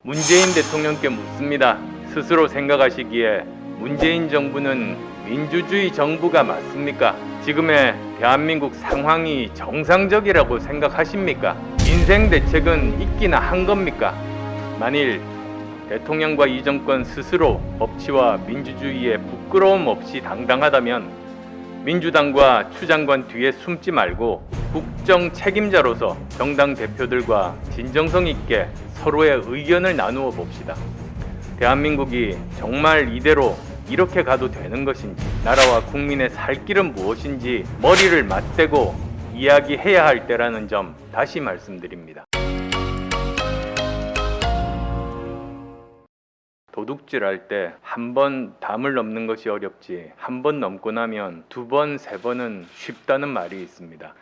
문재인 대통령께 묻습니다. 스스로 생각하시기에 문재인 정부는 민주주의 정부가 맞습니까? 지금의 대한민국 상황이 정상적이라고 생각하십니까? 인생 대책은 있기나 한 겁니까? 만일 대통령과 이 정권 스스로 법치와 민주주의에 부끄러움 없이 당당하다면 민주당과 추 장관 뒤에 숨지 말고 국정 책임자로서 정당 대표들과 진정성 있게 서로의 의견을 나누어 봅시다. 대한민국이 정말 이대로 이렇게 가도 되는 것인지, 나라와 국민의 살 길은 무엇인지 머리를 맞대고 이야기해야 할 때라는 점 다시 말씀드립니다. 도둑질할 때 한 번 담을 넘는 것이 어렵지 한 번 넘고 나면 두 번, 세 번은 쉽다는 말이 있습니다.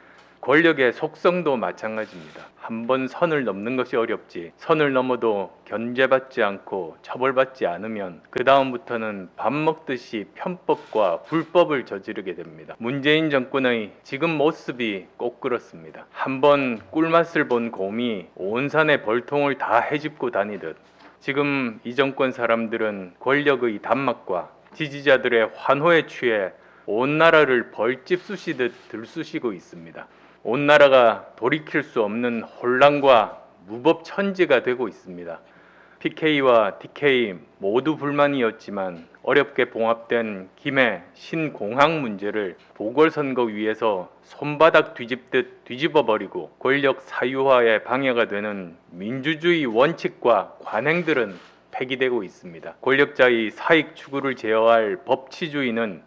권력의 속성도 마찬가지입니다. 한 번 선을 넘는 것이 어렵지 선을 넘어도 견제받지 않고 처벌받지 않으면 그 다음부터는 밥 먹듯이 편법과 불법을 저지르게 됩니다. 문재인 정권의 지금 모습이 꼭 그렇습니다. 한 번 꿀맛을 본 곰이 온 산의 벌통을 다 헤집고 다니듯 지금 이 정권 사람들은 권력의 단맛과 지지자들의 환호에 취해 온 나라를 벌집 쑤시듯 들쑤시고 있습니다. 온 나라가 돌이킬 수 없는 혼란과 무법천지가 되고 있습니다. PK와 TK 모두 불만이었지만 어렵게 봉합된 김해 신공항 문제를 보궐선거위에서 손바닥 뒤집듯 뒤집어버리고 권력 사유화에 방해가 되는 민주주의 원칙과 관행들은 폐기되고 있습니다. 권력자의 사익 추구를 제어할 법치주의는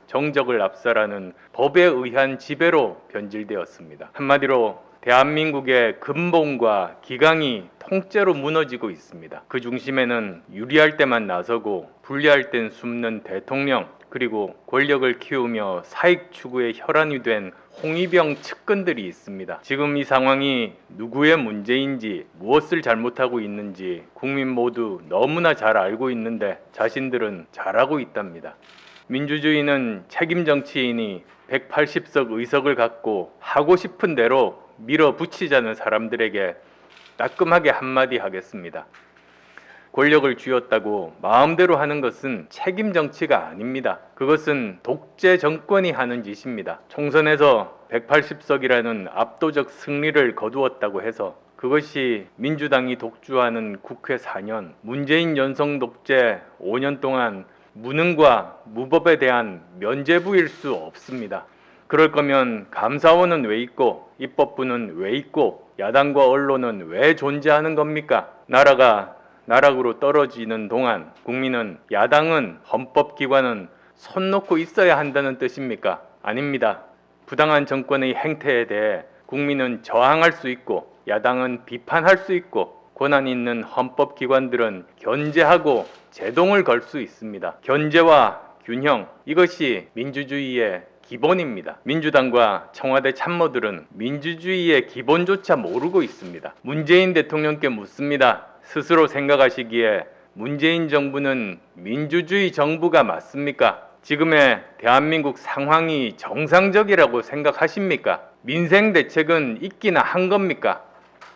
정적을 압살하는 법에 의한 지배로 변질되었습니다. 한마디로 대한민국의 근본과 기강이 통째로 무너지고 있습니다. 그 중심에는 유리할 때만 나서고 불리할 땐 숨는 대통령, 그리고 권력을 키우며 사익 추구에 혈안이 된 홍위병 측근들이 있습니다. 지금 이 상황이 누구의 문제인지 무엇을 잘못하고 있는지 국민 모두 너무나 잘 알고 있는데 자신들은 잘하고 있답니다. 민주주의는 책임 정치인이 180석 의석을 갖고 하고 싶은 대로 밀어붙이자는 사람들에게 따끔하게 한마디 하겠습니다. 권력을 쥐었다고 마음대로 하는 것은 책임 정치가 아닙니다. 그것은 독재 정권이 하는 짓입니다. 총선에서 180석이라는 압도적 승리를 거두었다고 해서 그것이 민주당이 독주하는 국회 4년, 문재인 연성 독재 5년 동안 무능과 무법에 대한 면죄부일 수 없습니다. 그럴 거면 감사원은 왜 있고 입법부는 왜 있고 야당과 언론은 왜 존재하는 겁니까? 나라가 나락으로 떨어지는 동안 국민은 야당은 헌법기관은 손 놓고 있어야 한다는 뜻입니까? 아닙니다. 부당한 정권의 행태에 대해 국민은 저항할 수 있고 야당은 비판할 수 있고 권한 있는 헌법기관들은 견제하고 제동을 걸 수 있습니다. 견제와 균형, 이것이 민주주의의 기본입니다. 민주당과 청와대 참모들은 민주주의의 기본조차 모르고 있습니다. 문재인 대통령께 묻습니다. 스스로 생각하시기에 문재인 정부는 민주주의 정부가 맞습니까? 지금의 대한민국 상황이 정상적이라고 생각하십니까? 민생 대책은 있기나 한 겁니까?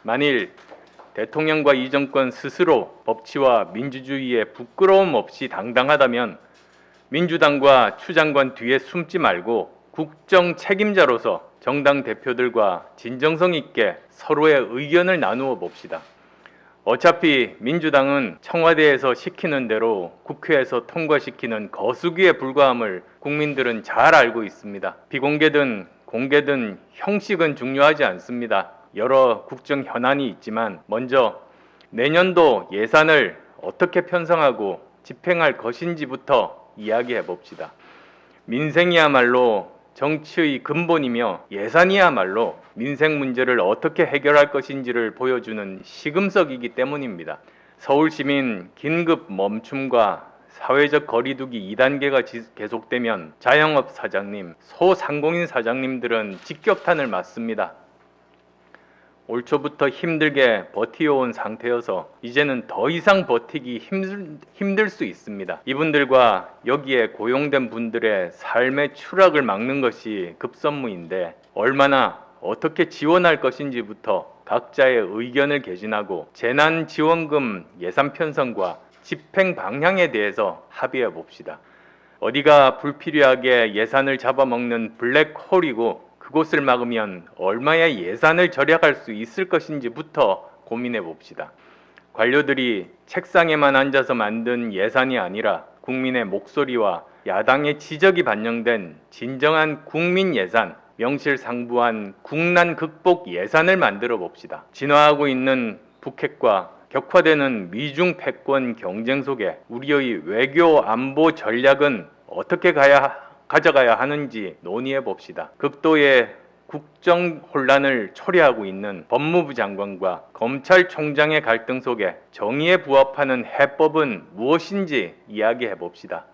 만일 대통령과 이 정권 스스로 법치와 민주주의에 부끄러움 없이 당당하다면 민주당과 추 장관 뒤에 숨지 말고 국정 책임자로서 정당 대표들과 진정성 있게 서로의 의견을 나누어 봅시다. 어차피 민주당은 청와대에서 시키는 대로 국회에서 통과시키는 거수기에 불과함을 국민들은 잘 알고 있습니다. 비공개든 공개든 형식은 중요하지 않습니다. 여러 국정 현안이 있지만 먼저 내년도 예산을 어떻게 편성하고 집행할 것인지부터 이야기해 봅시다. 민생이야말로 정치의 근본이며 예산이야말로 민생 문제를 어떻게 해결할 것인지를 보여주는 시금석이기 때문입니다. 서울시민 긴급 멈춤과 사회적 거리두기 2단계가 계속되면 자영업 사장님, 소상공인 사장님들은 직격탄을 맞습니다. 올 초부터 힘들게 버티어온 상태여서 이제는 더 이상 버티기 힘들 수 있습니다. 이분들과 여기에 고용된 분들의 삶의 추락을 막는 것이 급선무인데 얼마나 어떻게 지원할 것인지부터 각자의 의견을 개진하고 재난지원금 예산 편성과 집행 방향에 대해서 합의해 봅시다. 어디가 불필요하게 예산을 잡아먹는 블랙홀이고 그곳을 막으면 얼마의 예산을 절약할 수 있을 것인지부터 고민해 봅시다. 관료들이 책상에만 앉아서 만든 예산이 아니라 국민의 목소리와 야당의 지적이 반영된 진정한 국민 예산, 명실상부한 국난 극복 예산을 만들어 봅시다. 진화하고 있는 북핵과 격화되는 미중 패권 경쟁 속에 우리의 외교 안보 전략은 어떻게 가져가야 하는지 논의해 봅시다. 극도의 국정 혼란을 초래하고 있는 법무부 장관과 검찰총장의 갈등 속에 정의에 부합하는 해법은 무엇인지 이야기해 봅시다.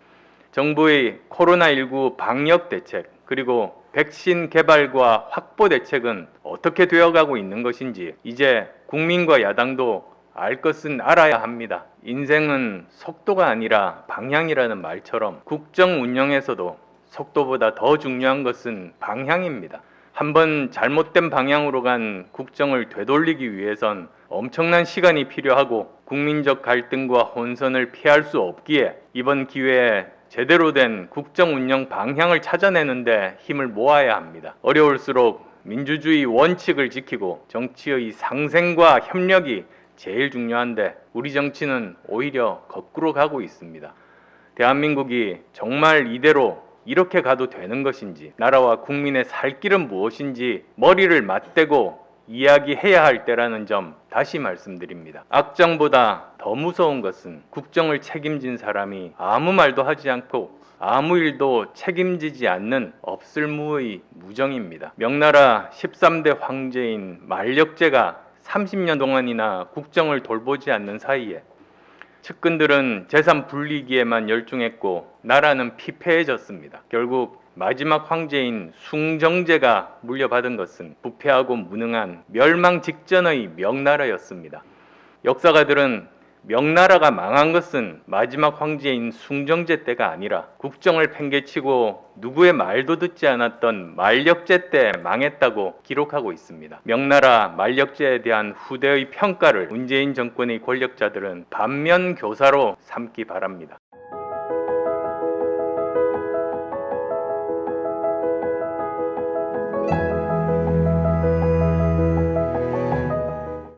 정부의 코로나19 방역 대책 그리고 백신 개발과 확보 대책은 어떻게 되어가고 있는 것인지 이제 국민과 야당도 알 것은 알아야 합니다. 인생은 속도가 아니라 방향이라는 말처럼 국정 운영에서도 속도보다 더 중요한 것은 방향입니다. 한번 잘못된 방향으로 간 국정을 되돌리기 위해선 엄청난 시간이 필요하고 국민적 갈등과 혼선을 피할 수 없기에 이번 기회에 제대로 된 국정 운영 방향을 찾아내는데 힘을 모아야 합니다. 어려울수록 민주주의 원칙을 지키고 정치의 상생과 협력이 제일 중요한데 우리 정치는 오히려 거꾸로 가고 있습니다. 대한민국이 정말 이대로 이렇게 가도 되는 것인지 나라와 국민의 살 길은 무엇인지 머리를 맞대고 이야기해야 할 때라는 점 다시 말씀드립니다. 악정보다 더 무서운 것은 국정을 책임진 사람이 아무 말도 하지 않고 아무 일도 책임지지 않는 없을무의 무정입니다. 명나라 13대 황제인 만력제가 30년 동안이나 국정을 돌보지 않는 사이에 측근들은 재산 불리기에만 열중했고 나라는 피폐해졌습니다. 결국 마지막 황제인 숭정제가 물려받은 것은 부패하고 무능한 멸망 직전의 명나라였습니다. 역사가들은 명나라가 망한 것은 마지막 황제인 숭정제 때가 아니라 국정을 팽개치고 누구의 말도 듣지 않았던 만력제 때 망했다고 기록하고 있습니다. 명나라 만력제에 대한 후대의 평가를 문재인 정권의 권력자들은 반면교사로 삼기 바랍니다.